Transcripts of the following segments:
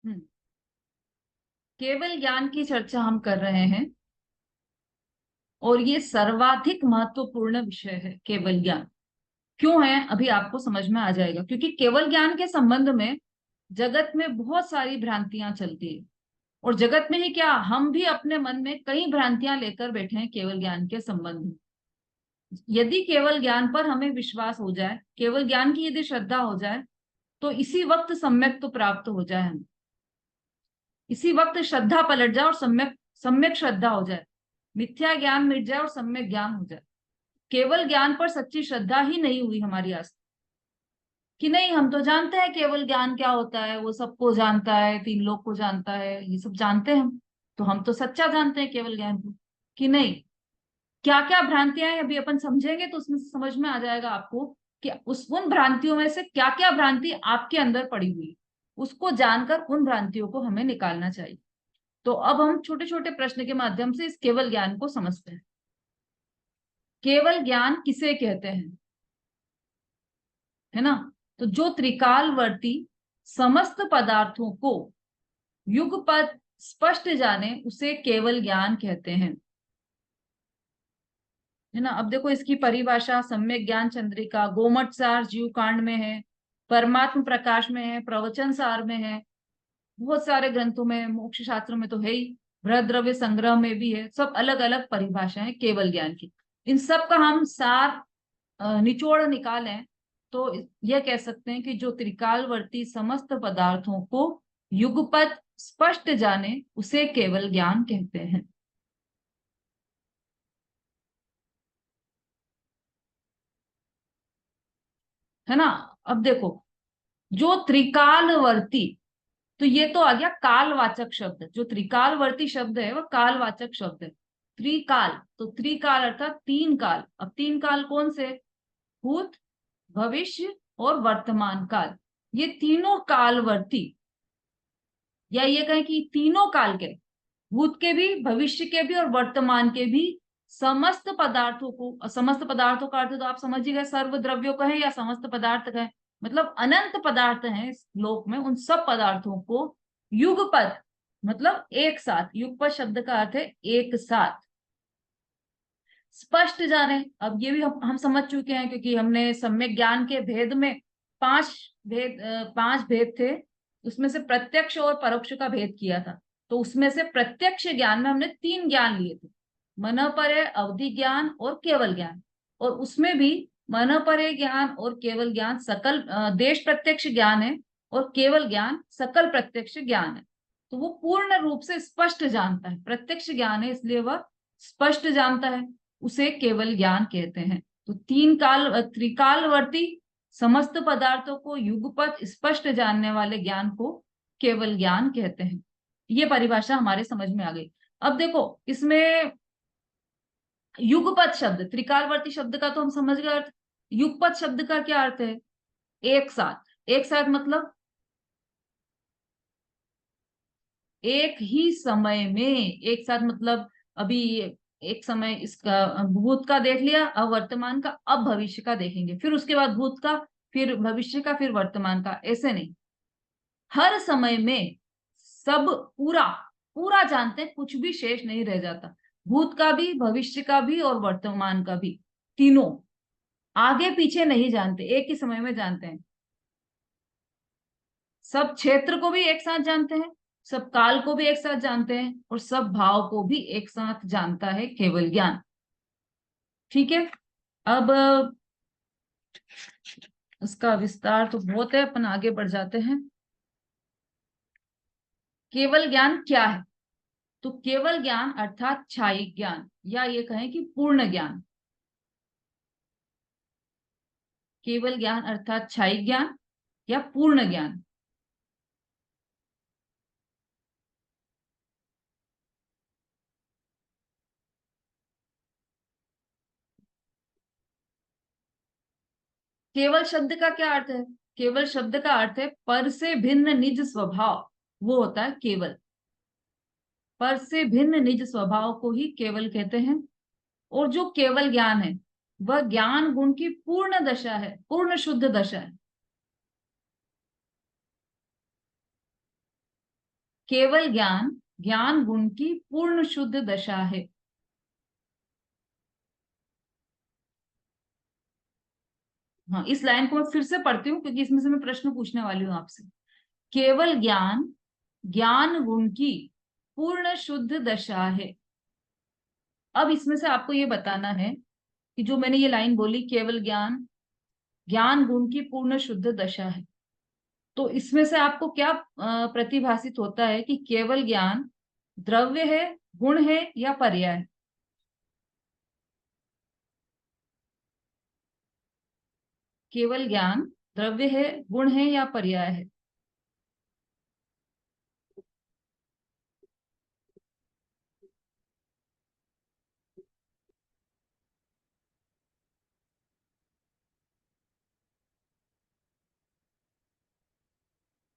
हम्म, केवल ज्ञान की चर्चा हम कर रहे हैं, और ये सर्वाधिक महत्वपूर्ण विषय है केवल ज्ञान। क्यों है अभी आपको समझ में आ जाएगा, क्योंकि केवल ज्ञान के संबंध में जगत में बहुत सारी भ्रांतियां चलती है। और जगत में ही क्या, हम भी अपने मन में कई भ्रांतियां लेकर बैठे हैं केवल ज्ञान के संबंध में। यदि केवल ज्ञान पर हमें विश्वास हो जाए, केवल ज्ञान की यदि श्रद्धा हो जाए, तो इसी वक्त सम्यक तो प्राप्त हो जाए हमें। इसी वक्त श्रद्धा पलट जाए और सम्यक सम्यक श्रद्धा हो जाए, मिथ्या ज्ञान मिट जाए और सम्यक ज्ञान हो जाए। केवल ज्ञान पर सच्ची श्रद्धा ही नहीं हुई हमारी आज, कि नहीं हम तो जानते हैं केवल ज्ञान क्या होता है, वो सबको जानता है, तीन लोग को जानता है, ये सब जानते हैं हम तो सच्चा जानते हैं केवल ज्ञान को, कि नहीं। क्या क्या भ्रांतियां हैं अभी अपन समझेंगे तो उसमें से समझ में आ जाएगा आपको कि उस उन भ्रांतियों में से क्या क्या भ्रांति आपके अंदर पड़ी हुई है। उसको जानकर उन भ्रांतियों को हमें निकालना चाहिए। तो अब हम छोटे छोटे प्रश्न के माध्यम से इस केवल ज्ञान को समझते हैं। केवल ज्ञान किसे कहते हैं, है ना। तो जो त्रिकालवर्ती समस्त पदार्थों को युगपत स्पष्ट जाने, उसे केवल ज्ञान कहते हैं, है ना। अब देखो इसकी परिभाषा सम्यक ज्ञान चंद्रिका, गोमट सार जीव कांड में है, परमात्म प्रकाश में है, प्रवचन सार में है, बहुत सारे ग्रंथों में, मोक्ष शास्त्र में तो है ही, बृहद्रव्य संग्रह में भी है। सब अलग अलग परिभाषाएं केवल ज्ञान की। इन सब का हम सार निचोड़ निकालें तो यह कह सकते हैं कि जो त्रिकालवर्ती समस्त पदार्थों को युगपत स्पष्ट जाने, उसे केवल ज्ञान कहते हैं, है ना। अब देखो, जो त्रिकालवर्ती, तो ये तो आ गया कालवाचक शब्द। जो त्रिकालवर्ती शब्द है वह कालवाचक शब्द है। त्रिकाल, तो त्रिकाल अर्थात तीन काल। अब तीन काल कौन से, भूत, भविष्य और वर्तमान काल। ये तीनों कालवर्ती, या ये कहें कि तीनों काल के, भूत के भी, भविष्य के भी और वर्तमान के भी, समस्त पदार्थों को, समस्त पदार्थों का अर्थ तो आप समझ ही गए, सर्व द्रव्यों का है या समस्त पदार्थ का है, मतलब अनंत पदार्थ हैं इस लोक में, उन सब पदार्थों को युगपत, मतलब एक साथ, युगपत शब्द का अर्थ है एक साथ, स्पष्ट जाने। अब ये भी हम समझ चुके हैं, क्योंकि हमने सम्यक ज्ञान के भेद में पांच पांच भेद थे। उसमें से प्रत्यक्ष और परोक्ष का भेद किया था। तो उसमें से प्रत्यक्ष ज्ञान में हमने तीन ज्ञान लिए थे, मन परे, अवधि ज्ञान और केवल ज्ञान। और उसमें भी मन परे ज्ञान और केवल ज्ञान सकल देश प्रत्यक्ष ज्ञान है, और केवल ज्ञान सकल प्रत्यक्ष ज्ञान है। तो वो पूर्ण रूप से स्पष्ट जानता है, प्रत्यक्ष ज्ञान है इसलिए वह स्पष्ट जानता है, उसे केवल ज्ञान कहते हैं। तो तीन काल त्रिकालवर्ती समस्त पदार्थों को युगपत स्पष्ट जानने वाले ज्ञान को केवल ज्ञान कहते हैं। ये परिभाषा हमारे समझ में आ गई। अब देखो इसमें युगपत शब्द, त्रिकालवर्ती शब्द का तो हम समझ गए अर्थ। युगपत शब्द का क्या अर्थ है, एक साथ। एक साथ मतलब एक ही समय में, एक साथ मतलब अभी एक समय इसका भूत का देख लिया, अब वर्तमान का, अब भविष्य का देखेंगे, फिर उसके बाद भूत का, फिर भविष्य का, फिर वर्तमान का, ऐसे नहीं। हर समय में सब पूरा पूरा जानते हैं, कुछ भी शेष नहीं रह जाता। भूत का भी, भविष्य का भी और वर्तमान का भी, तीनों आगे पीछे नहीं जानते, एक ही समय में जानते हैं। सब क्षेत्र को भी एक साथ जानते हैं, सब काल को भी एक साथ जानते हैं, और सब भाव को भी एक साथ जानता है केवल ज्ञान। ठीक है। अब इसका विस्तार तो बहुत है, अपन आगे बढ़ जाते हैं। केवल ज्ञान क्या है, तो केवल ज्ञान अर्थात छायिक ज्ञान, या ये कहें कि पूर्ण ज्ञान। केवल ज्ञान अर्थात छायिक ज्ञान या पूर्ण ज्ञान। केवल शब्द का क्या अर्थ है, केवल शब्द का अर्थ है पर से भिन्न निज स्वभाव, वो होता है केवल। पर से भिन्न निज स्वभाव को ही केवल कहते हैं। और जो केवल ज्ञान है वह ज्ञान गुण की पूर्ण दशा है, पूर्ण शुद्ध दशा है। केवल ज्ञान ज्ञान गुण की पूर्ण शुद्ध दशा है। हाँ, इस लाइन को मैं फिर से पढ़ती हूँ क्योंकि इसमें से मैं प्रश्न पूछने वाली हूँ आपसे। केवल ज्ञान ज्ञान गुण की पूर्ण शुद्ध दशा है। अब इसमें से आपको ये बताना है कि जो मैंने ये लाइन बोली, केवल ज्ञान ज्ञान गुण की पूर्ण शुद्ध दशा है, तो इसमें से आपको क्या प्रतिभाषित होता है कि केवल ज्ञान द्रव्य है, गुण है या पर्याय? केवल ज्ञान द्रव्य है, गुण है या पर्याय है?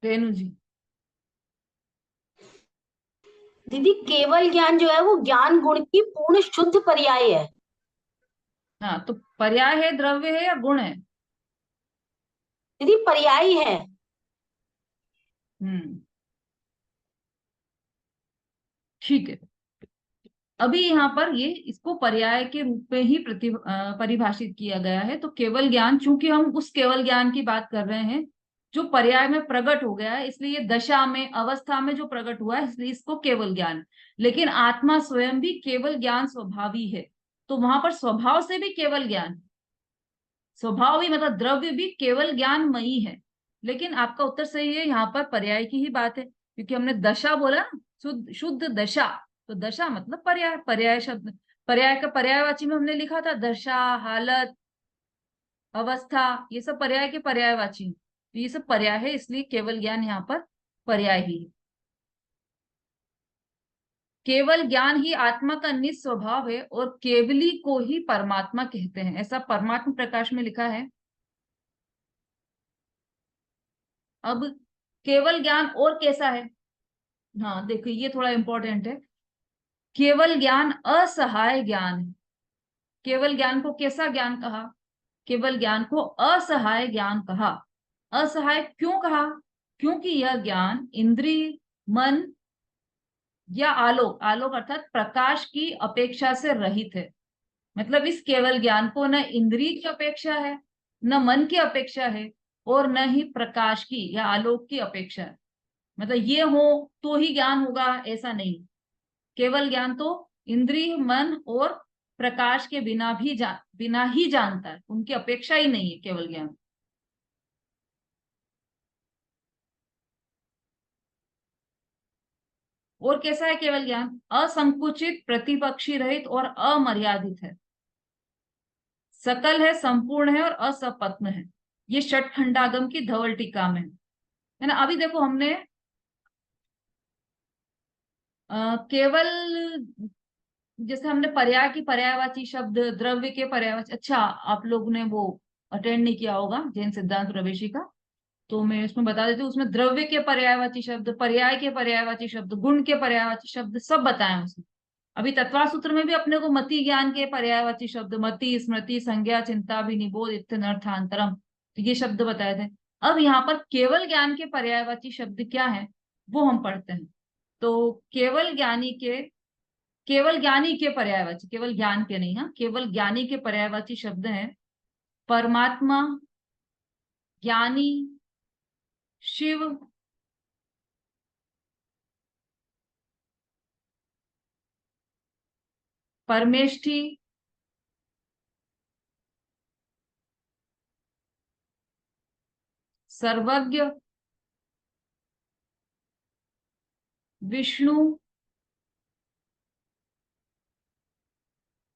रेणु जी। दीदी केवल ज्ञान जो है वो ज्ञान गुण की पूर्ण शुद्ध पर्याय है। हाँ, तो पर्याय है, द्रव्य है या गुण है? दीदी पर्याय है। हम्म, ठीक है। अभी यहाँ पर ये इसको पर्याय के रूप में ही परिभाषित किया गया है। तो केवल ज्ञान, चूंकि हम उस केवल ज्ञान की बात कर रहे हैं जो पर्याय में प्रकट हो गया है, इसलिए ये दशा में अवस्था में जो प्रकट हुआ है इसलिए इसको केवल ज्ञान। लेकिन आत्मा स्वयं भी केवल ज्ञान स्वभावी है, तो वहां पर स्वभाव से भी केवल ज्ञान, स्वभाव भी मतलब द्रव्य भी केवल ज्ञानमयी है। लेकिन आपका उत्तर सही है, यहाँ पर पर्याय की ही बात है क्योंकि हमने दशा बोला ना, शुद्ध शुद्ध दशा। तो दशा मतलब पर्याय, पर्याय शब्द, पर्याय का पर्यायवाची में हमने लिखा था दशा, हालत, अवस्था, ये सब पर्याय के पर्यायवाची हैं। तो ये सब पर्याय है, इसलिए केवल ज्ञान यहाँ पर पर्याय ही है। केवल ज्ञान ही आत्मा का निस्वभाव है और केवली को ही परमात्मा कहते हैं, ऐसा परमात्मा प्रकाश में लिखा है। अब केवल ज्ञान और कैसा है? हाँ देखो, ये थोड़ा इंपॉर्टेंट है। केवल ज्ञान असहाय ज्ञान है। केवल ज्ञान को कैसा ज्ञान कहा? केवल ज्ञान को असहाय ज्ञान कहा। असहाय क्यों कहा? क्योंकि यह ज्ञान इंद्रिय, मन या आलोक, आलोक अर्थात प्रकाश की अपेक्षा से रहित है। मतलब इस केवल ज्ञान को न इंद्रिय की अपेक्षा है, न मन की अपेक्षा है, और न ही प्रकाश की या आलोक की अपेक्षा है। मतलब ये हो तो ही ज्ञान होगा ऐसा नहीं। केवल ज्ञान तो इंद्रिय, मन और प्रकाश के बिना ही जानता है, उनकी अपेक्षा ही नहीं है केवल ज्ञान। और कैसा है केवल ज्ञान? असंकुचित, प्रतिपक्षी रहित और अमर्यादित है, सकल है, संपूर्ण है और असपत्न है। ये षटखंडागम की धवल टीका में है ना। अभी देखो हमने केवल, जैसे हमने पर्याय की पर्यायवाची शब्द, द्रव्य के पर्यायवाची, अच्छा आप लोग ने वो अटेंड नहीं किया होगा जैन सिद्धांत प्रवेशी का, तो मैं इसमें बता देती हूँ। उसमें द्रव्य के पर्यायवाची शब्द, पर्याय के पर्यायवाची शब्द, गुण के पर्यायवाची शब्द सब बताए हैं उसमें। अभी तत्वा सूत्र में भी अपने को मति ज्ञान के पर्यायवाची शब्द, मति, स्मृति, संज्ञा, चिंता, विनिबोध, इत्थनर्थांतरम, तो ये शब्द बताए थे। अब यहाँ पर केवल ज्ञान के पर्यायवाची शब्द क्या है वो हम पढ़ते हैं। तो केवल ज्ञानी के पर्यायवाची, केवल ज्ञान के नहीं, हाँ, केवल ज्ञानी के पर्यायवाची शब्द हैं परमात्मा, ज्ञानी, शिव, परमेष्ठी, सर्वज्ञ, विष्णु,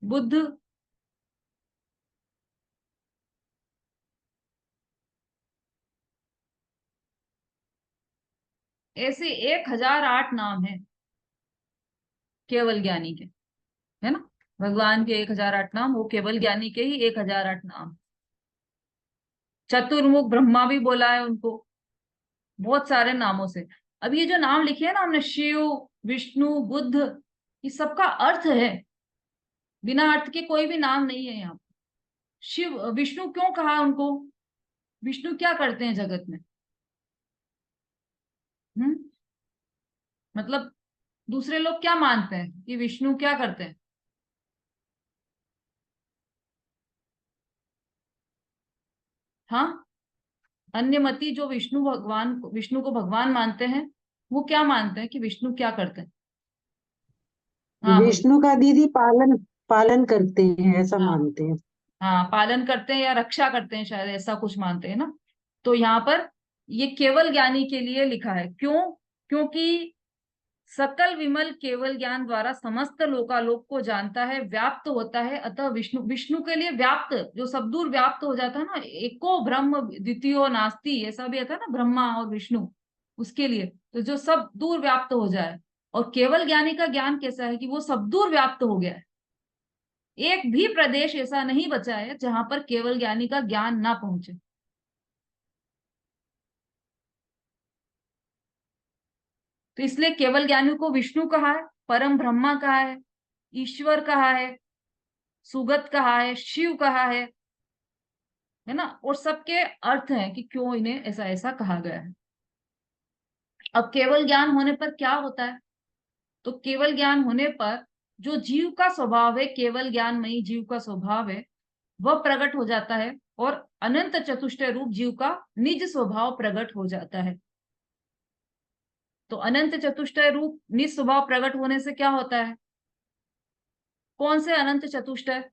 बुद्ध। ऐसे 1008 नाम है केवल ज्ञानी के, है ना। भगवान के 1008 नाम, वो केवल ज्ञानी के ही 1008 नाम। चतुर्मुख ब्रह्मा भी बोला है उनको, बहुत सारे नामों से। अब ये जो नाम लिखे हैं ना हमने, शिव, विष्णु, बुद्ध, ये सबका अर्थ है, बिना अर्थ के कोई भी नाम नहीं है यहाँ। शिव, विष्णु क्यों कहा उनको? विष्णु क्या करते हैं जगत में? हम्म, मतलब दूसरे लोग क्या मानते हैं कि विष्णु क्या करते हैं? हाँ, अन्यमति जो विष्णु को भगवान मानते हैं, वो क्या मानते हैं कि विष्णु क्या करते हैं? हाँ बोलिए। विष्णु का दीदी पालन पालन करते हैं, ऐसा हाँ, मानते हैं। हाँ पालन करते हैं या रक्षा करते हैं, शायद ऐसा कुछ मानते हैं ना। तो यहाँ पर ये केवल ज्ञानी के लिए लिखा है, क्यों? क्योंकि सकल विमल केवल ज्ञान द्वारा समस्त लोकालोक को जानता है, व्याप्त होता है, अतः विष्णु विष्णु के लिए व्याप्त, जो सब दूर व्याप्त हो जाता है ना, एको ब्रह्म द्वितीयो नास्ति, ऐसा भी आता है ना, ब्रह्मा और विष्णु, उसके लिए तो जो सब दूर व्याप्त हो जाए। और केवल ज्ञानी का ज्ञान कैसा है कि वो सब दूर व्याप्त हो गया है, एक भी प्रदेश ऐसा नहीं बचा है जहां पर केवल ज्ञानी का ज्ञान ना पहुंचे। तो इसलिए केवल ज्ञानी को विष्णु कहा है, परम ब्रह्मा कहा है, ईश्वर कहा है, सुगत कहा है, शिव कहा है ना। और सबके अर्थ हैं कि क्यों इन्हें ऐसा ऐसा कहा गया है। अब केवल ज्ञान होने पर क्या होता है? तो केवल ज्ञान होने पर जो जीव का स्वभाव है, केवल ज्ञानमयी जीव का स्वभाव है, वह प्रकट हो जाता है, और अनंत चतुष्टय रूप जीव का निज स्वभाव प्रकट हो जाता है। तो अनंत चतुष्टय रूप निज स्वभाव प्रकट होने से क्या होता है? कौन से अनंत चतुष्टय?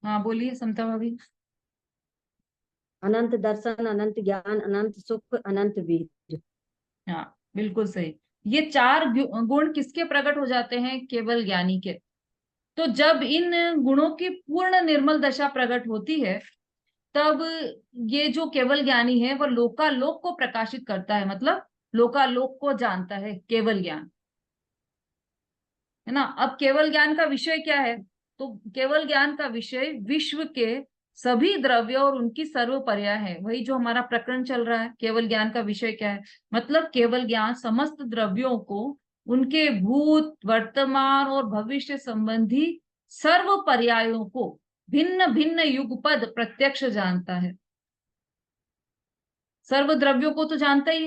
हाँ बोलिए समता भाभी। अनंत दर्शन, अनंत ज्ञान, अनंत सुख, अनंत वीर। हाँ बिल्कुल सही। ये चार गुण किसके प्रकट हो जाते हैं? केवल ज्ञानी के। तो जब इन गुणों की पूर्ण निर्मल दशा प्रकट होती है, तब ये जो केवल ज्ञानी है वह लोकालोक को प्रकाशित करता है, मतलब लोकालोक को जानता है, केवल ज्ञान, है ना। अब केवल ज्ञान का विषय क्या है? तो केवल ज्ञान का विषय विश्व के सभी द्रव्य और उनकी सर्व पर्याय है। वही जो हमारा प्रकरण चल रहा है, केवल ज्ञान का विषय क्या है, मतलब केवल ज्ञान समस्त द्रव्यों को, उनके भूत वर्तमान और भविष्य संबंधी सर्व पर्यायों को भिन्न भिन्न युगपद प्रत्यक्ष जानता है। सर्व द्रव्यों को तो जानता ही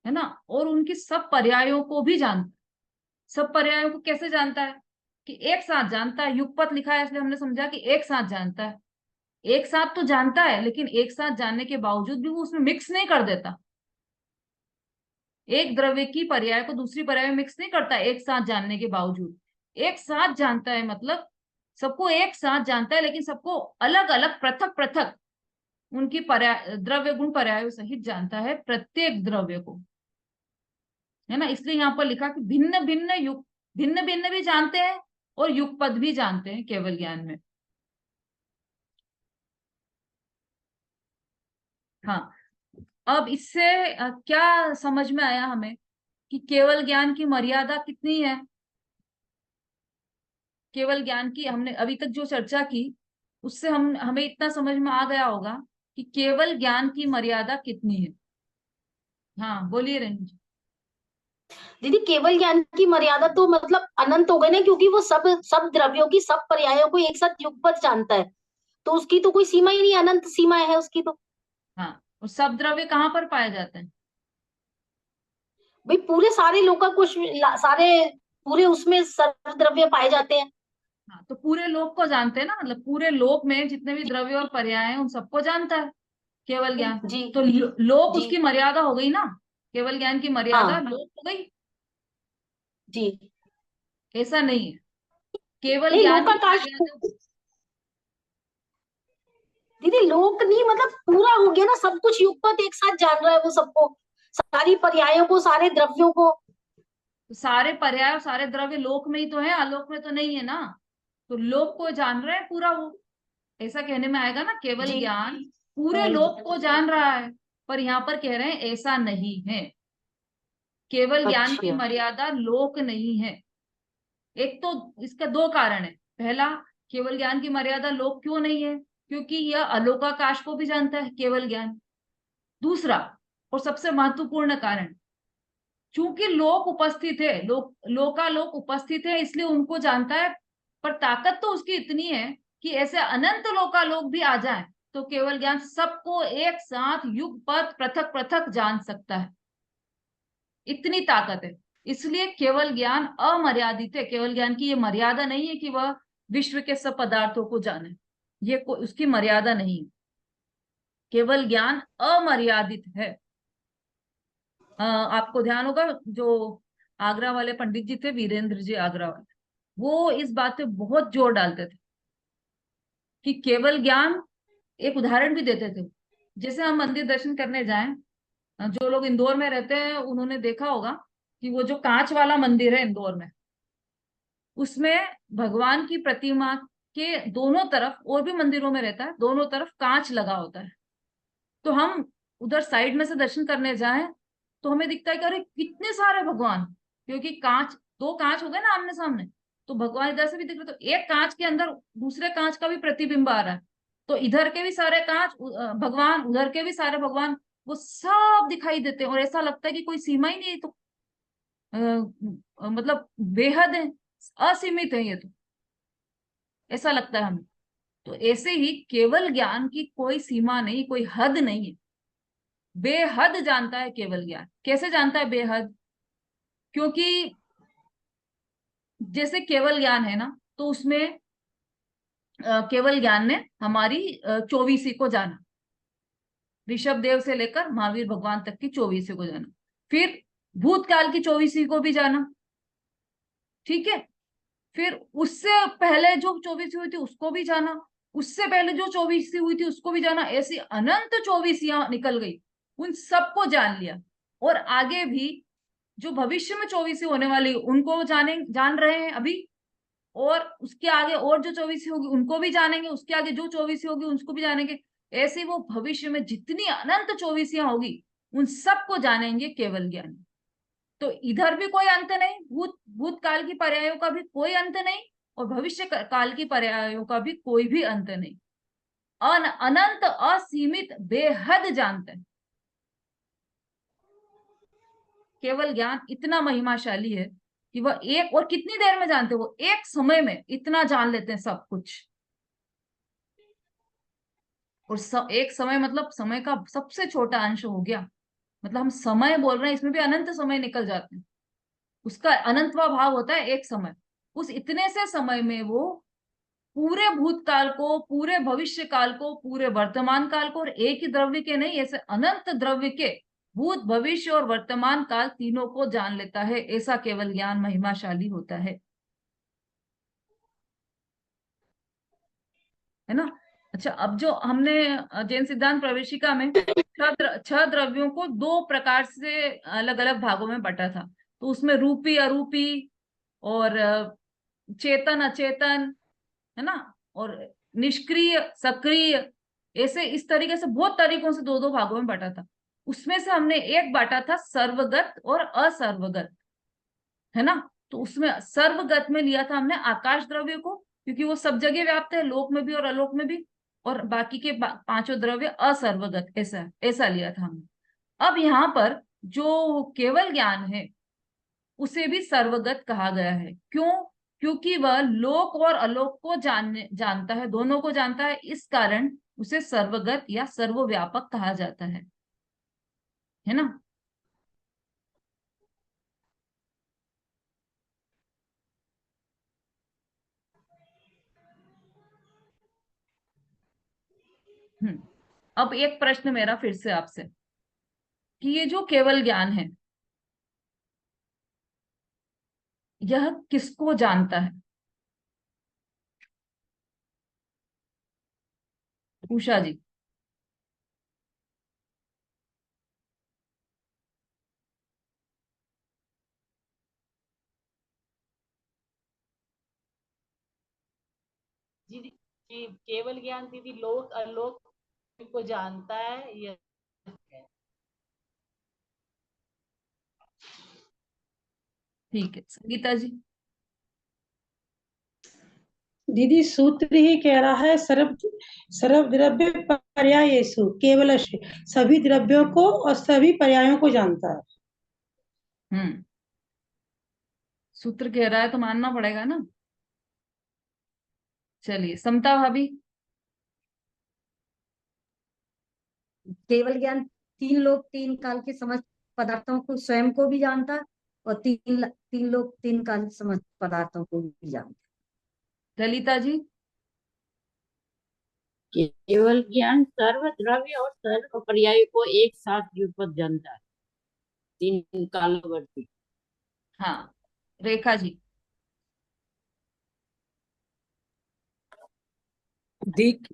है ना, और उनकी सब पर्यायों को भी जानता है। सब पर्यायों को कैसे जानता है? कि एक साथ जानता है, युगपत लिखा है इसलिए हमने समझा कि एक साथ जानता है। एक साथ तो जानता है, लेकिन एक साथ जानने के बावजूद भी वो उसमें मिक्स नहीं कर देता। एक द्रव्य की पर्याय को दूसरी पर्याय में मिक्स नहीं करता, एक साथ जानने के बावजूद। एक साथ जानता है, मतलब सबको एक साथ जानता है, लेकिन सबको अलग अलग पृथक पृथक उनकी पर्याय द्रव्य गुण पर्यायों सहित जानता है, प्रत्येक द्रव्य को, है ना। इसलिए यहाँ पर लिखा कि भिन्न भिन्न युग, भिन्न भिन्न भी जानते हैं और युगपद भी जानते हैं केवल ज्ञान में। हाँ, अब इससे क्या समझ में आया हमें कि केवल ज्ञान की मर्यादा कितनी है? केवल ज्ञान की हमने अभी तक जो चर्चा की, उससे हमें इतना समझ में आ गया होगा कि केवल ज्ञान की मर्यादा कितनी है। हाँ बोलिए रेणु जी। दीदी केवल ज्ञान की मर्यादा तो मतलब अनंत हो गई ना, क्योंकि वो सब सब द्रव्यों की सब पर्यायों को एक साथ युगपत जानता है। तो उसकी तो कोई सीमा ही नहीं, अनंत सीमा है उसकी तो। हाँ, और सब द्रव्य कहाँ पर पाए जाते हैं? भाई पूरे सारे लोग का कुछ सारे पूरे उसमें सर्व द्रव्य पाए जाते हैं। हाँ, तो पूरे लोक को जानते हैं ना, मतलब पूरे लोक में जितने भी द्रव्य और पर्याय हैं उन सबको जानता है केवल ज्ञान। जी तो लोक जी। उसकी मर्यादा हो गई ना, केवल ज्ञान की मर्यादा हाँ लोक हो गई। जी। ऐसा नहीं है, केवल नहीं ज्ञान की लोकाकाश, मर्यादा। दीदी लोक नहीं मतलब पूरा हो गया ना, सब कुछ युगपत एक साथ जान रहा है वो सबको, सारी पर्यायों को, सारे द्रव्यों को। तो सारे पर्याय और सारे द्रव्य लोक में ही तो है, आलोक में तो नहीं है ना। तो लोक को जान रहा है पूरा वो, ऐसा कहने में आएगा ना, केवल जी ज्ञान पूरे लोक को जान रहा है। पर यहाँ पर कह रहे हैं ऐसा नहीं है, केवल ज्ञान की अच्छा। मर्यादा लोक नहीं है। एक तो इसका दो कारण है। पहला, केवल ज्ञान की मर्यादा लोक क्यों नहीं है? क्योंकि यह अलोकाकाश को भी जानता है केवल ज्ञान। दूसरा और सबसे महत्वपूर्ण कारण, चूंकि लोक उपस्थित है, लोकालोक उपस्थित है, इसलिए उनको जानता है। पर ताकत तो उसकी इतनी है कि ऐसे अनंत लोकालोक भी आ जाए तो केवल ज्ञान सबको एक साथ युगपत पृथक पृथक जान सकता है, इतनी ताकत है। इसलिए केवल ज्ञान अमर्यादित है। केवल ज्ञान की ये मर्यादा नहीं है कि वह विश्व के सब पदार्थों को जाने, ये उसकी मर्यादा नहीं है। केवल ज्ञान अमर्यादित है। आपको ध्यान होगा, जो आगरा वाले पंडित जी थे, वीरेंद्र जी आगरा वाले, वो इस बात पे बहुत जोर डालते थे कि केवल ज्ञान, एक उदाहरण भी देते थे। जैसे हम मंदिर दर्शन करने जाएं, जो लोग इंदौर में रहते हैं उन्होंने देखा होगा कि वो जो कांच वाला मंदिर है इंदौर में, उसमें भगवान की प्रतिमा के दोनों तरफ, और भी मंदिरों में रहता है, दोनों तरफ कांच लगा होता है। तो हम उधर साइड में से दर्शन करने जाएं तो हमें दिखता है कि अरे कितने सारे भगवान, क्योंकि कांच, दो कांच हो गए ना आमने सामने, तो भगवान इधर से भी दिख रहे, तो एक कांच के अंदर दूसरे कांच का भी प्रतिबिंब आ रहा है। तो इधर के भी सारे कांच भगवान, उधर के भी सारे भगवान, वो सब दिखाई देते हैं और ऐसा लगता है कि कोई सीमा ही नहीं है। तो मतलब बेहद है, असीमित है ये तो, ऐसा लगता है हमें। तो ऐसे ही केवल ज्ञान की कोई सीमा नहीं, कोई हद नहीं है। बेहद जानता है केवल ज्ञान। कैसे जानता है बेहद? क्योंकि जैसे केवल ज्ञान है ना, तो उसमें केवल ज्ञान ने हमारी 24 को जाना, ऋषभ देव से लेकर महावीर भगवान तक की 24 को जाना, फिर भूतकाल की 24 को भी जाना, ठीक है, फिर उससे पहले जो 24 हुई थी उसको भी जाना, उससे पहले जो 24 हुई थी उसको भी जाना, ऐसी अनंत 24 निकल गई, उन सबको जान लिया। और आगे भी जो भविष्य में 24 होने वाली उनको जान रहे हैं अभी, और उसके आगे और जो 24 होगी उनको भी जानेंगे, उसके आगे जो 24 होगी उसको भी जानेंगे। ऐसे वो भविष्य में जितनी अनंत 24 होगी उन सबको जानेंगे केवल ज्ञानी। तो इधर भी कोई अंत नहीं, भूतकाल की पर्यायों का भी कोई अंत नहीं, और भविष्य काल की पर्यायों का भी कोई भी अंत नहीं। अनंत, असीमित, बेहद जानते हैं। केवल ज्ञान इतना महिमाशाली है कि वह एक, और कितनी देर में जानते हैं, वो एक समय में इतना जान लेते हैं सब कुछ। और एक समय मतलब समय का सबसे छोटा अंश हो गया, मतलब हम समय बोल रहे हैं, इसमें भी अनंत समय निकल जाते हैं। उसका अनंतवा भाव होता है एक समय। उस इतने से समय में वो पूरे भूतकाल को, पूरे भविष्य काल को, पूरे वर्तमान काल को, और एक ही द्रव्य के नहीं, ऐसे अनंत द्रव्य के भूत, भविष्य और वर्तमान काल तीनों को जान लेता है। ऐसा केवल ज्ञान महिमाशाली होता है ना। अच्छा, अब जो हमने जैन सिद्धांत प्रवेशिका में छह द्रव्यों को दो प्रकार से अलग अलग भागों में बांटा था, तो उसमें रूपी, अरूपी, और चेतन, अचेतन, है ना, और निष्क्रिय, सक्रिय, ऐसे इस तरीके से बहुत तरीकों से दो दो भागों में बांटा था। उसमें से हमने एक बांटा था सर्वगत और असर्वगत, है ना। तो उसमें सर्वगत में लिया था हमने आकाश द्रव्य को, क्योंकि वो सब जगह व्याप्त है, लोक में भी और अलोक में भी। और बाकी के पांचों द्रव्य असर्वगत, ऐसा ऐसा लिया था हमने। अब यहाँ पर जो केवल ज्ञान है उसे भी सर्वगत कहा गया है। क्यों? क्योंकि वह लोक और अलोक को जानता है, दोनों को जानता है, इस कारण उसे सर्वगत या सर्वव्यापक कहा जाता है ना। अब एक प्रश्न मेरा फिर से आपसे, कि ये जो केवल ज्ञान है, यह किसको जानता है? उषा जी। जी जी, केवल ज्ञान दीदी लोक अलोक को जानता है, यह है। ठीक है, संगीता जी। दीदी सूत्र ही कह रहा है, सर्व सर्व द्रव्य पर्यायेषु केवल सभी द्रव्यों को और सभी पर्यायों को जानता है। हम्म सूत्र कह रहा है तो मानना पड़ेगा ना। चलिए, समता भाभी। केवल ज्ञान तीन लोक तीन काल के समस्त पदार्थों को स्वयं को भी जानता है, और तीन लोक तीन काल समस्त पदार्थों को भी जानता ललिता जी। केवल ज्ञान सर्व द्रव्य और सर्व पर्याय को एक साथ युगपत जानता है, तीन कालवर्ती। हाँ, रेखा जी। देख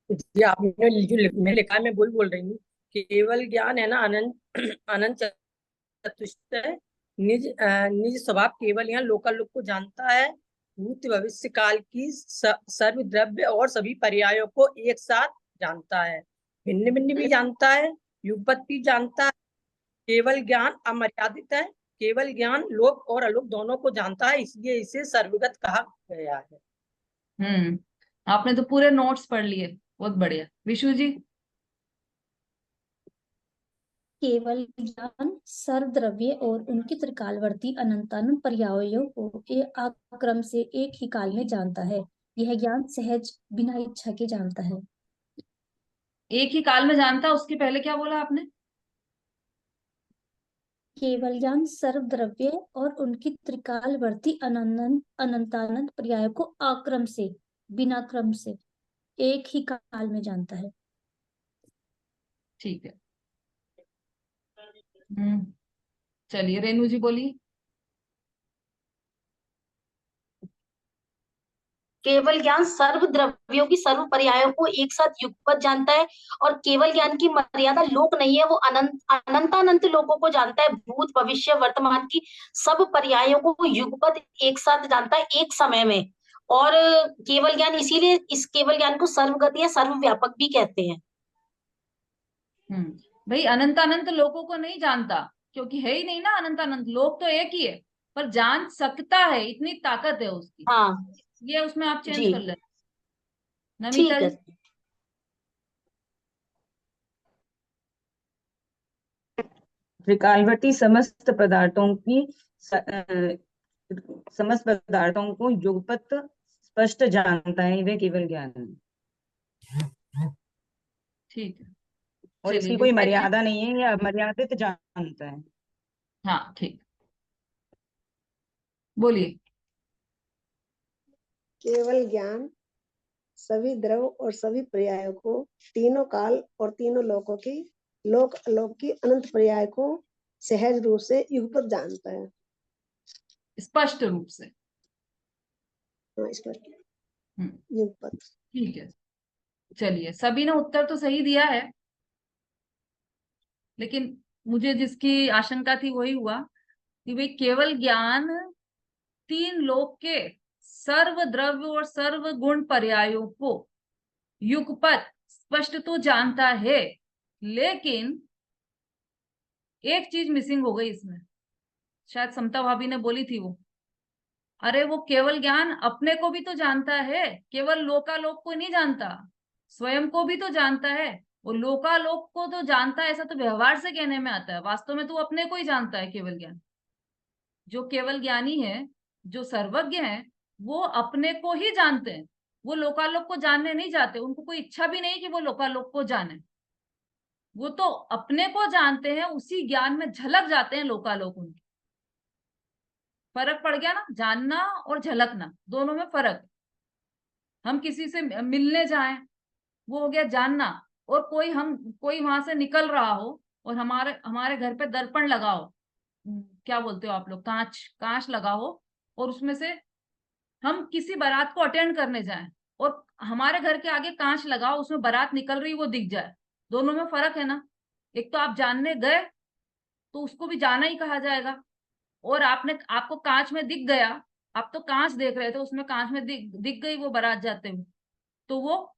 ये आपने जो मैंने लिखा है, मैं वही बोल रही हूँ। केवल ज्ञान है ना, अनंत अनंत चतुष्ट है। निज स्वभाव केवल यहाँ लोकल लोक को जानता है। भूत भविष्य काल की सर्व द्रव्य और सभी पर्यायों को एक साथ जानता है। भिन्न भिन्न भी जानता है, युगपत भी जानता है। केवल ज्ञान अमर्यादित है। केवल ज्ञान लोक और अलोक दोनों को जानता है, इसलिए इसे सर्वगत कहा गया है। आपने तो पूरे नोट्स पढ़ लिए, बहुत बढ़िया। विशु जी। केवल ज्ञान सर्वद्रव्य और उनकी त्रिकालवर्ती अनंतानंत पर्यायों को एक आक्रम से एक ही काल में जानता है। यह ज्ञान सहज बिना इच्छा के जानता है। एक ही काल में जानता, उसके पहले क्या बोला आपने? केवल ज्ञान सर्वद्रव्य और उनकी त्रिकालवर्ती अनंतानंत पर्यायों को आक्रम से बिना क्रम से एक ही काल में जानता है। ठीक है। चलिए रेणु जी बोलिए। केवल ज्ञान सर्व द्रव्यों की सर्व पर्यायों को एक साथ युगपत जानता है, और केवल ज्ञान की मर्यादा लोक नहीं है, वो अनंतानंत लोकों को जानता है। भूत भविष्य वर्तमान की सब पर्यायों को युगपत एक साथ जानता है एक समय में। और केवल ज्ञान, इसीलिए इस केवल ज्ञान को सर्वगत या सर्वव्यापक भी कहते हैं। भाई अनंत अनंत लोगों को नहीं जानता, क्योंकि है ही नहीं ना अनंत अनंत। लोग तो एक ही है, पर जान सकता है, इतनी ताकत है उसकी। हाँ ये उसमें आप चेंज जी, कर ले। नमिता ठीक है। जी। त्रिकालवर्ती समस्त पदार्थों को युगपत स्पष्ट जानता है, वह केवल ज्ञान है। ठीक है। और चलिए इसकी कोई विवेक जी। मर्यादा नहीं है, या मर्यादित जानता है। हाँ ठीक, बोलिए। केवल ज्ञान सभी द्रव और सभी पर्यायों को, तीनों काल और तीनों लोकों की लोक अलोक की अनंत पर्याय को सहज रूप से युगपत जानता है। स्पष्ट रूप से। हाँ, स्पष्ट हम्म, युगपत। ठीक है। चलिए, सभी ने उत्तर तो सही दिया है, लेकिन मुझे जिसकी आशंका थी वही हुआ कि भाई केवल ज्ञान तीन लोक के सर्व द्रव्य और सर्व गुण पर्यायों को युगपत स्पष्ट तो जानता है, लेकिन एक चीज मिसिंग हो गई इसमें। शायद समता भाभी ने बोली थी वो, अरे वो केवल ज्ञान अपने को भी तो जानता है, केवल लोकालोक को नहीं जानता, स्वयं को भी तो जानता है। वो लोकालोक को तो जानता है, ऐसा तो व्यवहार से कहने में आता है, वास्तव में तो अपने को ही जानता है केवल ज्ञान। जो केवल ज्ञानी है, जो सर्वज्ञ है, वो अपने को ही जानते हैं। वो लोकालोक को जानने नहीं जाते, उनको कोई इच्छा भी नहीं कि वो लोकालोक को जाने। वो तो अपने को जानते हैं, उसी ज्ञान में झलक जाते हैं लोकालोक उनके। फर्क पड़ गया ना, जानना और झलकना, दोनों में फर्क है। हम किसी से मिलने जाएं, वो हो गया जानना। और कोई वहां से निकल रहा हो और हमारे हमारे घर पे दर्पण लगा हो, क्या बोलते हो आप लोग, कांच कांच लगा हो, और उसमें से हम किसी बारात को अटेंड करने जाएं और हमारे घर के आगे कांच लगाओ, उसमें बारात निकल रही वो दिख जाए, दोनों में फर्क है ना। एक तो आप जानने गए तो उसको भी जाना ही कहा जाएगा, और आपको कांच में दिख गया, आप तो कांच देख रहे थे, उसमें कांच में दिख गई वो बारात जाते हुए, तो वो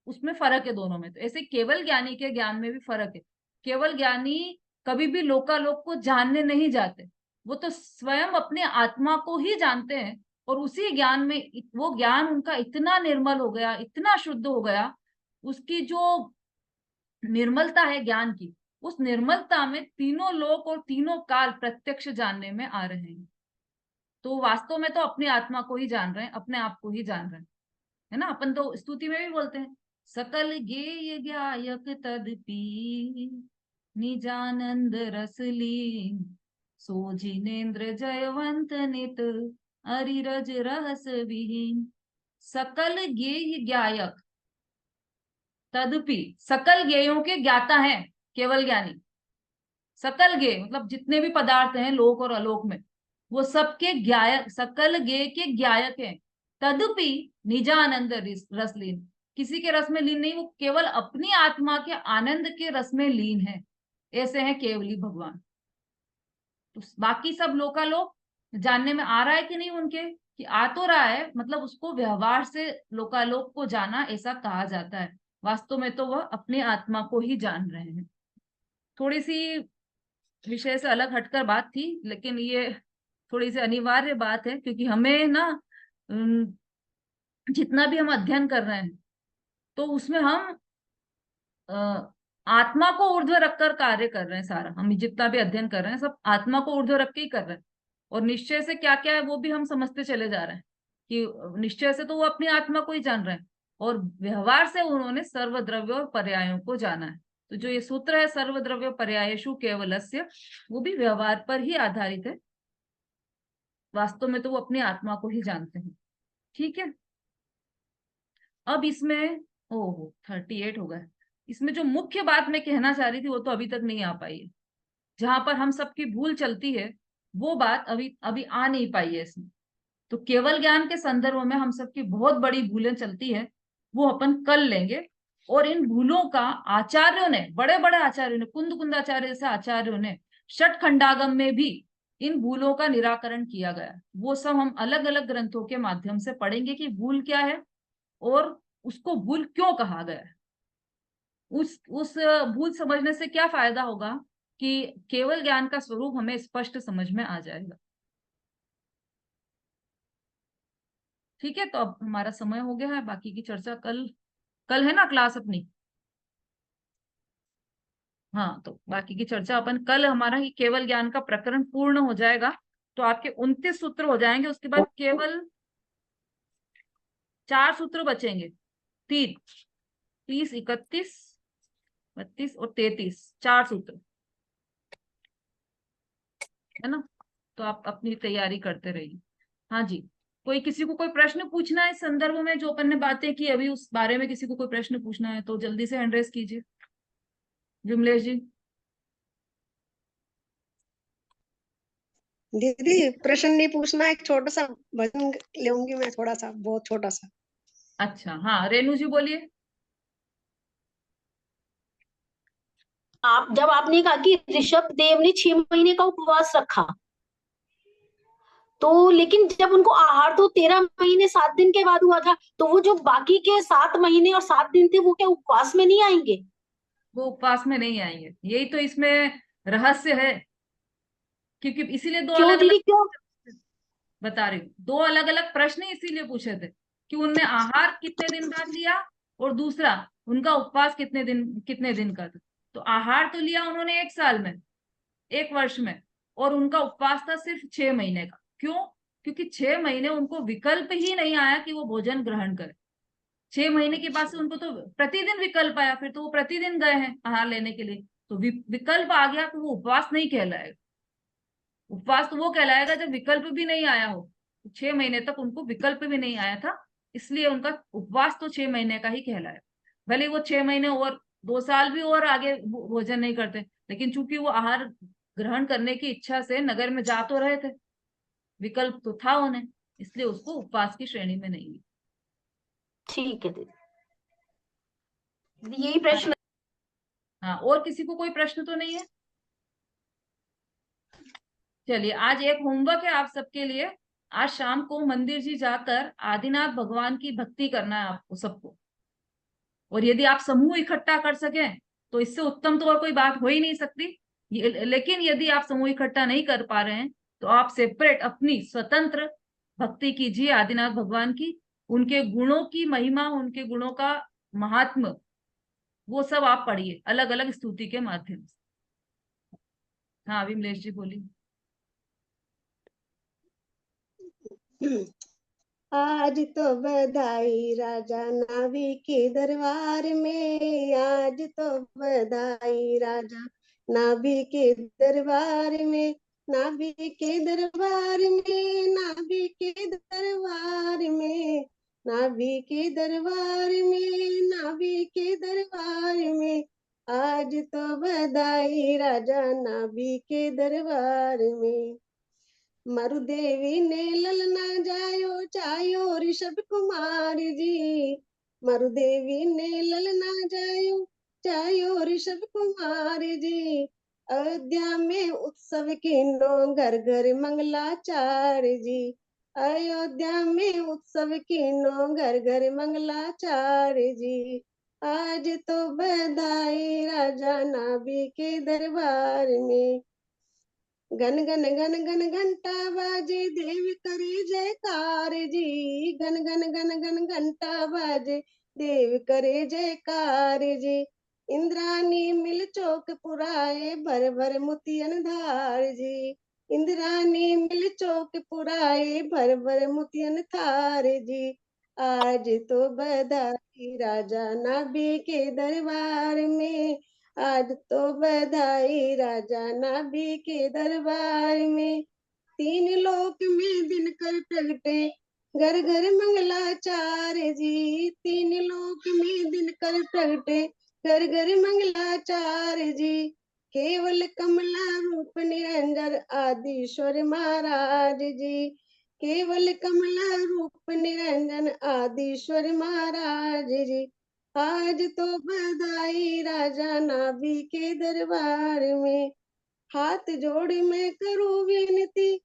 उसमें फर्क है दोनों में। तो ऐसे केवल ज्ञानी के ज्ञान में भी फर्क है। केवल ज्ञानी कभी भी लोकालोक को जानने नहीं जाते, वो तो स्वयं अपने आत्मा को ही जानते हैं, और उसी ज्ञान में वो ज्ञान उनका इतना निर्मल हो गया, इतना शुद्ध हो गया, उसकी जो निर्मलता है ज्ञान की, उस निर्मलता में तीनों लोक और तीनों काल प्रत्यक्ष जानने में आ रहे हैं। तो वास्तव में तो अपनी आत्मा को ही जान रहे हैं, अपने आप को ही जान रहे हैं, है ना। अपन तो स्तुति में भी बोलते हैं, सकल गेय गायक तदपि निजानंद रस लीन, सो जिनेन्द्र जयवंत नित अरिरज रहस विहीन। सकल गेय गायक तदपि, सकल गेयों के ज्ञाता हैं केवल ज्ञानी। सकल गेय मतलब जितने भी पदार्थ हैं लोक और अलोक में, वो सबके ज्ञायक, सकल गेय के ज्ञायक हैं। तदपि निजानंद रसलीन, किसी के रस में लीन नहीं, वो केवल अपनी आत्मा के आनंद के रस में लीन है। ऐसे हैं केवली भगवान। तो बाकी सब लोकालोक जानने में आ रहा है कि नहीं उनके, कि आ तो रहा है, मतलब उसको व्यवहार से लोकालोक को जाना ऐसा कहा जाता है। वास्तव में तो वह अपनी आत्मा को ही जान रहे हैं। थोड़ी सी विषय से अलग हटकर बात थी, लेकिन ये थोड़ी सी अनिवार्य बात है, क्योंकि हमें ना जितना भी हम अध्ययन कर रहे हैं तो उसमें हम आत्मा को ऊर्ध्व रखकर कार्य कर रहे हैं। सारा हम जितना भी अध्ययन कर रहे हैं सब आत्मा को ऊर्ध्व रख के ही कर रहे हैं। और निश्चय से क्या क्या है वो भी हम समझते चले जा रहे हैं कि निश्चय से तो वो अपनी आत्मा को ही जान रहे हैं, और व्यवहार से उन्होंने सर्वद्रव्य और पर्यायों को जाना है। तो जो ये सूत्र है सर्वद्रव्य पर्यायेषु केवलस्य, वो भी व्यवहार पर ही आधारित है। वास्तव में तो वो अपनी आत्मा को ही जानते हैं। ठीक है, अब इसमें ओहो 38 हो गए। इसमें जो मुख्य बात मैं कहना चाह रही थी वो तो अभी तक नहीं आ पाई है। जहां पर हम सबकी भूल चलती है वो बात अभी अभी आ नहीं पाई है इसमें। तो केवल ज्ञान के संदर्भ में हम सबकी बहुत बड़ी भूलें चलती है, वो अपन कल लेंगे। और इन भूलों का आचार्यों ने, बड़े बड़े आचार्यों ने, कुंद कुंद आचार्य जैसे आचार्यों ने षट खंडागम में भी इन भूलों का निराकरण किया गया। वो सब हम अलग अलग ग्रंथों के माध्यम से पढ़ेंगे कि भूल क्या है और उसको भूल क्यों कहा गया है। उस भूल समझने से क्या फायदा होगा कि केवल ज्ञान का स्वरूप हमें स्पष्ट समझ में आ जाएगा। ठीक है, तो अब हमारा समय हो गया है, बाकी की चर्चा कल। कल है ना क्लास अपनी? हाँ, तो बाकी की चर्चा अपन कल, हमारा ही केवल ज्ञान का प्रकरण पूर्ण हो जाएगा। तो आपके 29 सूत्र हो जाएंगे, उसके बाद केवल 4 सूत्र बचेंगे। 3, 30, 31, 32 और 33, 4 सूत्र है ना। तो आप अपनी तैयारी करते रहिए। हाँ जी, कोई किसी को कोई प्रश्न पूछना है इस संदर्भ में जो अपन ने बातें की अभी, उस बारे में किसी को कोई प्रश्न पूछना है तो जल्दी से हैंड रेज कीजिए। विमलेश जी। दीदी प्रश्न नहीं पूछना, एक छोटा सा भजन लूंगी मैं, थोड़ा सा, बहुत छोटा सा। अच्छा, हाँ रेणु जी बोलिए। आप जब आपने कहा कि ऋषभ देव ने 6 महीने का उपवास रखा, तो लेकिन जब उनको आहार तो 13 महीने 7 दिन के बाद हुआ था, तो वो जो बाकी के 7 महीने और 7 दिन थे वो क्या उपवास में नहीं आएंगे? वो उपवास में नहीं आएंगे, यही तो इसमें रहस्य है। क्योंकि इसीलिए दो क्यों अलग अलग, दीदी, क्यों? बता रही हूँ, दो अलग अलग प्रश्न इसीलिए पूछे थे कि उनने आहार कितने दिन बाद लिया, और दूसरा उनका उपवास कितने दिन का था। तो आहार तो लिया उन्होंने 1 साल में, 1 वर्ष में, और उनका उपवास था सिर्फ 6 महीने का। क्यों? क्योंकि 6 महीने उनको विकल्प ही नहीं आया कि वो भोजन ग्रहण करें। 6 महीने के बाद से उनको तो प्रतिदिन विकल्प आया, फिर तो वो प्रतिदिन गए हैं आहार लेने के लिए। तो विकल्प आ गया तो वो उपवास नहीं कहलाएगा। उपवास तो वो कहलाएगा जब विकल्प भी नहीं आया हो। 6 महीने तक उनको विकल्प भी नहीं आया था, इसलिए उनका उपवास तो 6 महीने का ही कहलाएगा। भले वो 6 महीने और 2 साल भी और आगे भोजन नहीं करते, लेकिन चूंकि वो आहार ग्रहण करने की इच्छा से नगर में जा तो रहे थे, विकल्प तो था उन्हें, इसलिए उसको उपवास की श्रेणी में नहीं ली। ठीक है दीदी, यही प्रश्न। हाँ, और किसी को कोई प्रश्न तो नहीं है? चलिए, आज एक होमवर्क है आप सबके लिए। आज शाम को मंदिर जी जाकर आदिनाथ भगवान की भक्ति करना है आपको सबको। और यदि आप समूह इकट्ठा कर सकें तो इससे उत्तम तो और कोई बात हो ही नहीं सकती। लेकिन यदि आप समूह इकट्ठा नहीं कर पा रहे हैं तो आप सेपरेट अपनी स्वतंत्र भक्ति कीजिए आदिनाथ भगवान की। उनके गुणों की महिमा, उनके गुणों का महात्म, वो सब आप पढ़िए अलग अलग स्तुति के माध्यम से। हाँ विमलेश जी बोलिए। आज तो बधाई राजा नाभि के दरबार में, आज तो बधाई राजा नाभि के दरबार में, नाभि के दरबार में, नाभि के दरबार में, नाभि के दरबार में, नाभि के दरबार में, आज तो बधाई राजा नाभि के दरबार में। मरुदेवी ने ललना जायो चायो ऋषभ कुमार जी, मरुदेवी ने ललना जायो चायो ऋषभ कुमार जी, अयोध्या में उत्सव कीनो घर घर मंगलाचार जी, अयोध्या में उत्सव कीनो घर घर मंगलाचार जी, आज तो बधाई राजा नाभि के दरबार में। गन गन गन गन घंटा बाजे देव करे जयकार जी, गन गन गन गन घंटा बाजे देव करे जयकार जी, इंद्रानी मिल चौक पुराए भर भर मोतियन धार जी, इंद्रानी मिल चौक पुराए भर भर मोतियन थार जी, आज तो बधाई राजा नाभि के दरबार में, आज तो बधाई राजा नाभि के दरबार में। तीन लोक में दिनकर प्रगटे घर घर मंगलाचार जी, तीन लोक में दिनकर प्रगटे घर घर मंगलाचार जी, केवल कमला रूप निरंजन आदिश्वर महाराज जी, केवल कमला रूप निरंजन आदिश्वर महाराज जी, आज तो बधाई राजा नाभि के दरबार में। हाथ जोड़ मैं करूं विनती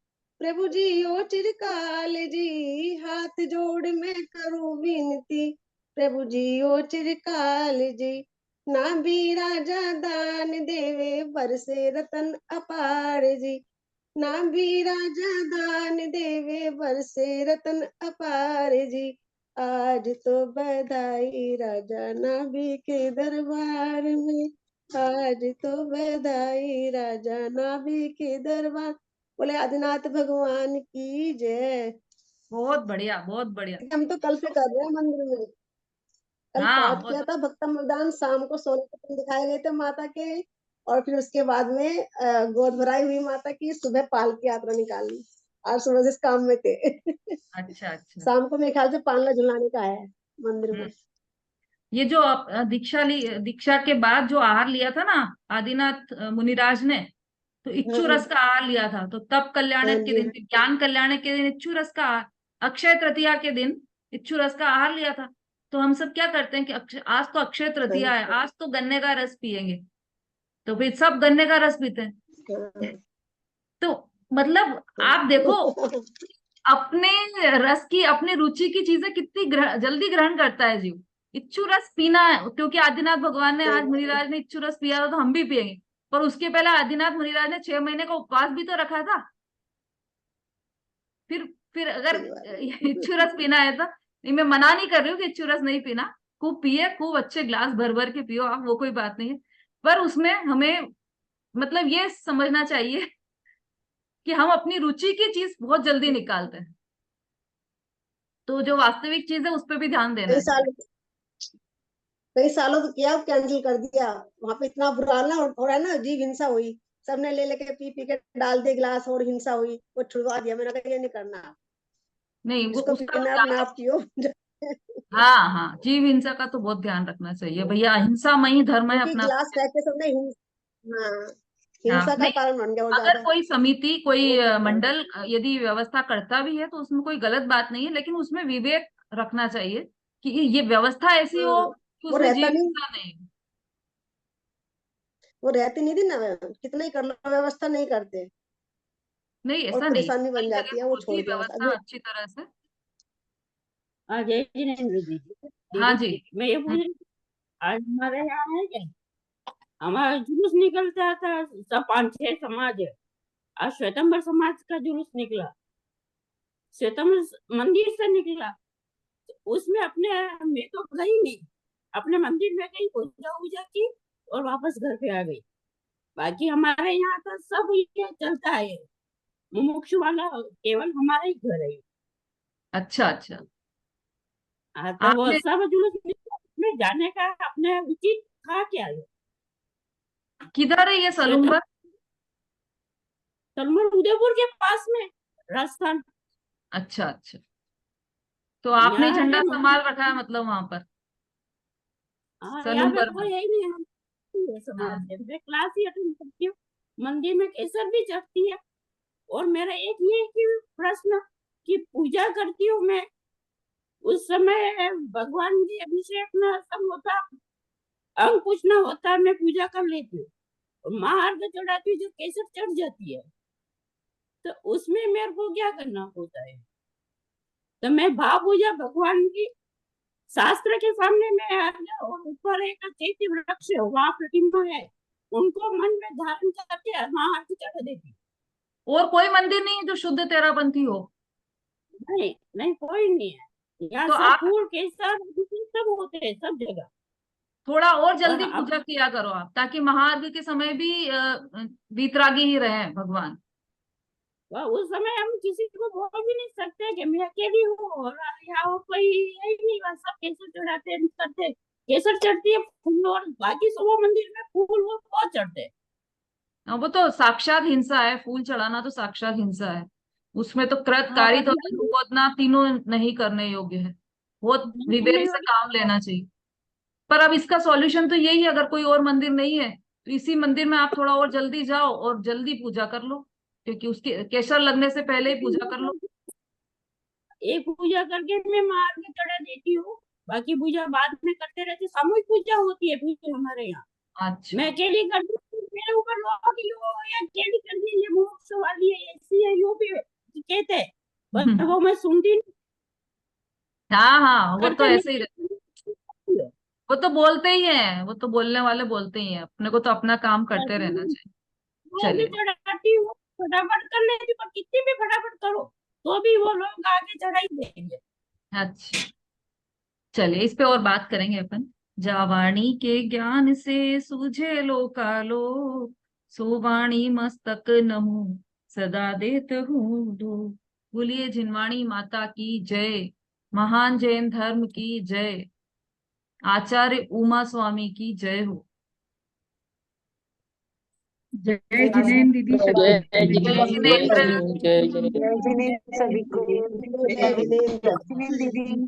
प्रभु जी ओ चिरकाल जी, हाथ जोड़ मैं करूं विनती प्रभु जी ओ चिरकाल जी, नाभि राजा दान देवे बरसे रतन अपार जी, नाभि राजा दान देवे बरसे रतन अपार जी, आज तो बधाई राजा नाभि के दरबार में, आज तो बधाई राजा नाभि के दरबार। बोले आदिनाथ भगवान की जय। बहुत बढ़िया, बहुत बढ़िया। हम तो कल से कर रहे हैं मंदिर में, कल हाँ, पाठ बहुत किया था भक्तमदान, शाम को सोने के दिन दिखाए गए थे माता के, और फिर उसके बाद में गोद भराई हुई माता की, सुबह पालकी यात्रा निकाली, आज सुबह से इस काम में थे। अच्छा, अच्छा। शाम को मेरे ख्याल से पालना झुलाने का है मंदिर में। ये जो आप दीक्षा के बाद जो आहार लिया था ना आदिनाथ मुनिराज ने, तो इच्छु हाँ रस का आहार लिया था, तो तप हाँ कल्याणक के जी दिन, ज्ञान कल्याणक के दिन इच्छु रस का आहार, अक्षय तृतीया के दिन इच्छु रस का आहार लिया था। तो हम सब क्या करते हैं कि आज तो अक्षय तृतीया है, आज तो गन्ने का रस पियेंगे, तो फिर सब गन्ने का रस पीते हैं। हाँ तो मतलब आप देखो अपने रस की, अपने रुचि की चीजें कितनी जल्दी ग्रहण करता है जीव। इच्छु रस पीना है, क्योंकि आदिनाथ भगवान ने, आज मुनिराज ने इच्छु रस पिया था तो हम भी पियेंगे। पर उसके पहले आदिनाथ मुनिराज ने 6 महीने का उपवास भी तो रखा था। फिर अगर सही बात इच्छु रस पीना है तो, नहीं मैं मना नहीं कर रही हूँ कि इच्छु रस नहीं पीना, खूब पिए, खूब अच्छे ग्लास भर भर के पियो आप, वो कोई बात नहीं है। पर उसमें हमें मतलब ये समझना चाहिए कि हम अपनी रुचि की चीज बहुत जल्दी निकालते हैं, तो जो वास्तविक चीज है उस पर भी ध्यान देना कई है। साल, कई सालों तो किया, कैंसिल कर दिया, वहां पे इतना बुरा ना हो रहा है ना, जीव हिंसा हुई, सबने ले लेके पी पी के डाल दिए गिलास, और हिंसा हुई, वो छुड़वा दिया, मैंने कहा ये नहीं करना, नहीं, वो जिसको उसका तो पीना है ध्यान अपने रख, आप पियो। हाँ हाँ, जीव हिंसा का तो बहुत ध्यान रखना चाहिए भैया, अहिंसा में ही धर्म है क्योंकि अपना। गिलास फेंक के सबने हाँ, हाँ, हिंसा का नहीं, कारण बन गया वो अगर ज्यादा। कोई समिति, कोई वो नहीं करना। मंडल यदि व्यवस्था करता भी है तो उसमें कोई गलत बात नहीं है, लेकिन उसमें विवेक रखना चाहिए कि ये व्यवस्था ऐसी हाँ, हो कि वो उसमें रहता जीव नहीं, हिंसा नहीं हो। वो रहती नहीं थी ना, कितना ही कर लो व्यवस्था नहीं करते, नहीं, और ऐसा नहीं, परेशानी कई बन जगह जाती है, तो वो होती छोड़ है दिया बस व्यवस्था अभी। अच्छी तरह से। हाँ, जय जिनेन्द्र दीदी। हाँ दीदी, जी। मैं ये पूछ हम्म, रही थी, आज हमारे यहाँ है क्या, हमारा जुलूस निकलता था, सब 5-6 समाज है। आज श्वेतंबर समाज का जुलूस निकला, श्वेतंबर मंदिर से निकला, उसमें अपने, मैं तो गई नहीं, अपने मंदिर में गई, पूजा वूजा की और वापस घर पे आ गई। बाकी हमारे यहाँ तो सब ये चलता है, मुमुक्षु वाला केवल हमारा ही घर है। अच्छा अच्छा। हाँ, तो वो आपने सब जुलूस में जाने का अपने उचित था क्या? किधर है ये सलूम्बर? सलमान उदयपुर के पास में, राजस्थान। अच्छा अच्छा। तो आपने यहाँ झंडा है संभाल मंदिर। रखा है मतलब वहां पर हाँ, यहाँ पे सलूम्बर में? कोई है ही नहीं, हम ये समाज हाँ। है। मैं क्लास ही अटेंड करती हूँ, मंदिर में केसर भी चढ़ती है। और मेरा एक ये कि प्रश्न कि पूजा करती हूँ मैं, उस समय भगवान जी अभिषेक में सब होता, अंग पूछना होता है, मैं पूजा कर लेती हूँ। और महाआरती चढ़ाती हूँ, जो केसर चढ़ जाती है, तो उसमें मेरे को क्या करना होता है? तो मैं भाव पूजा भगवान की शास्त्र के सामने में आ गया, और ऊपर एक चैत्य वृक्ष है, वहां प्रतिमा है, उनको मन में धारण करके महाआरती चढ़ा देती हूँ। और कोई मंदिर नहीं है जो शुद्ध तेरापंथी हो? नहीं नहीं, कोई नहीं है यहाँ, तो सब आप फूल केसर सब होते हैं सब जगह। थोड़ा और और जल्दी अब पूजा किया करो आप, ताकि महाआरती के समय भी वीतरागी ही रहे भगवान। उस समय हम किसी को बोल भी नहीं सकते कि मैं अकेली हूँ और यहाँ कोई है ही नहीं, बस सब केसर चढ़ाते हैं, करते हैं। केसर चढ़ती है फूल, और बाकी सब मंदिर में फूल वो बहुत चढ़ते हैं। वो तो साक्षात हिंसा है, फूल चढ़ाना तो साक्षात हिंसा है। उसमें तो कृत हाँ, कारित और और अनुमोदना तीनों नहीं करने योग्य है। बहुत विवेक से काम लेना चाहिए। पर अब इसका सॉल्यूशन तो यही है, अगर कोई और मंदिर नहीं है तो इसी मंदिर में आप थोड़ा और जल्दी जाओ और जल्दी पूजा कर लो, क्योंकि उसके केसर लगने से पहले ही पूजा कर लो। एक पूजा करके मैं मार के चढ़ा देती हूँ, बाकी पूजा बाद में करते रहते। सामूहिक पूजा होती है फिर हमारे यहाँ। अच्छा। मैं अकेली करती हूँ, मेरे ऊपर लोग यो ये अकेली कर दी, ये मोक्ष वाली है, ऐसी है, यो भी कहते हैं, पर वो मैं सुनती नहीं, हाँ हाँ, वो तो करते ऐसे ही नहीं। वो तो बोलते ही हैं, वो तो बोलने वाले बोलते ही हैं, अपने को तो अपना काम करते रहना चाहिए। वो भी चलिए। चढ़ाती हूँ, फटाफट कर लेती हूँ, पर कितनी भी फटाफट करो तो भी वो लोग आगे चढ़ा ही देंगे। अच्छा, चलिए इस पे और बात करेंगे अपन। जावाणी के ज्ञान से सूझे लोकालो, सोवाणी मस्तक नमो सदा देत हूँ धो। बोलिए जिनवाणी माता की जय, महान जैन धर्म की जय, आचार्य उमा स्वामी की जय हो। जय जिनेन्द्र दीदी, सभी जय जय जिनेन्द्र, जिनेन्द्र। जय जय। जय जिनेन्द्र सभी को। जय जिनेन्द्र। जिनेन्द्र दीदी।